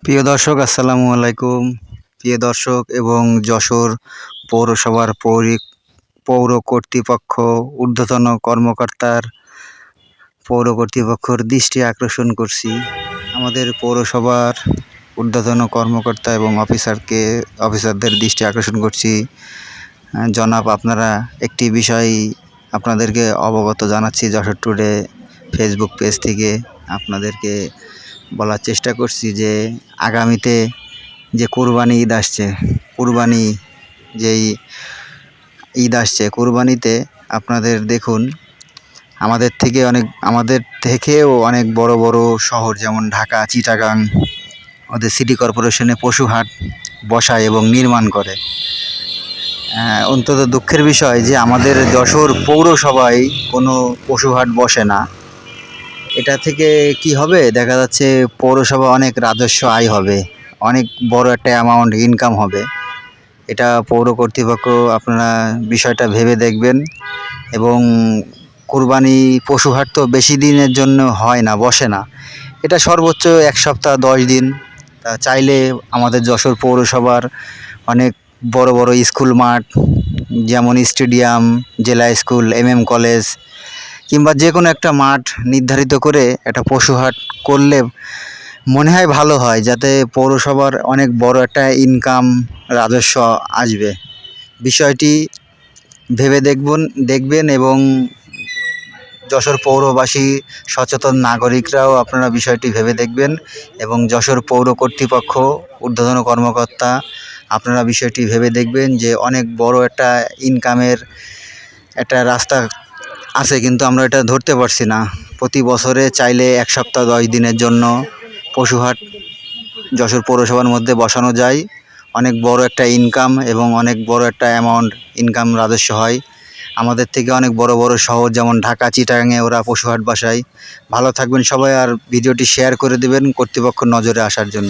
প্রিয় দর্শক, আসসালামু আলাইকুম। প্রিয় দর্শক এবং যশোর পৌরসভার পৌর কর্তৃপক্ষ ঊর্ধ্বতন কর্মকর্তার পৌর কর্তৃপক্ষর দৃষ্টি আকর্ষণ করছি। আমাদের পৌরসভার ঊর্ধ্বতন কর্মকর্তা এবং অফিসারদের দৃষ্টি আকর্ষণ করছি। জনাব, আপনারা একটি বিষয় আপনাদেরকে অবগত জানাচ্ছি। যশোর টুডে ফেসবুক পেজ থেকে আপনাদেরকে বলার চেষ্টা করছি যে আগামীতে যে কুরবানি ঈদ আসছে, কুরবানিতে আপনাদের দেখুন, আমাদের থেকেও অনেক বড় বড় শহর যেমন ঢাকা, চিটাগাং, ওদের সিটি কর্পোরেশনে পশু হাট বসায় এবং নির্মাণ করে। অন্তত দুঃখের বিষয় যে আমাদের যশোর পৌরসভায় কোনো পশু হাট বসে না। এটা থেকে কি হবে, দেখা যাচ্ছে পৌরসভা অনেক রাজস্ব আয় হবে, অনেক বড় একটা অ্যামাউন্ট ইনকাম হবে। এটা পৌর কর্তৃপক্ষ আপনারা বিষয়টা ভেবে দেখবেন। এবং কুরবানি পশু হাট তো বেশি দিনের জন্য হয় না, বসে না, এটা সর্বোচ্চ 1 সপ্তাহ 10 দিন। তা চাইলে আমাদের যশোর পৌরসভার অনেক বড় বড় স্কুল মাঠ যেমন স্টেডিয়াম, জেলা স্কুল, কলেজ কিংবা যে কোনো একটা মাঠ নির্ধারিত করে একটা পশু হাট করলে মনে হয় ভালো হয়, যাতে পৌরসভার অনেক বড় একটা ইনকাম রাজস্ব আসবে। বিষয়টি ভেবে দেখবেন এবং যশোর পৌরবাসী, সচেতন নাগরিকরাও আপনারা বিষয়টি ভেবে দেখবেন এবং যশোর পৌর কর্তৃপক্ষ, ঊর্ধ্বতন কর্মকর্তা, আপনারা বিষয়টি ভেবে দেখবেন যে অনেক বড় একটা ইনকামের একটা রাস্তা আছে, কিন্তু আমরা এটা ধরতে পারছি না। প্রতি বছরে চাইলে 1 সপ্তাহ 10 দিনের জন্য পশুহাট যশোর পৌরসভার মধ্যে বসানো যায়। অনেক বড় একটা ইনকাম এবং অনেক বড় একটা অ্যামাউন্ট ইনকাম রাজস্ব হয়। আমাদের থেকে অনেক বড় বড় শহর যেমন ঢাকা, চিটাগাংয়ে ওরা পশুহাট বসায়। ভালো থাকবেন সবাই, আর ভিডিওটি শেয়ার করে দেবেন কর্তৃপক্ষ নজরে আসার জন্য।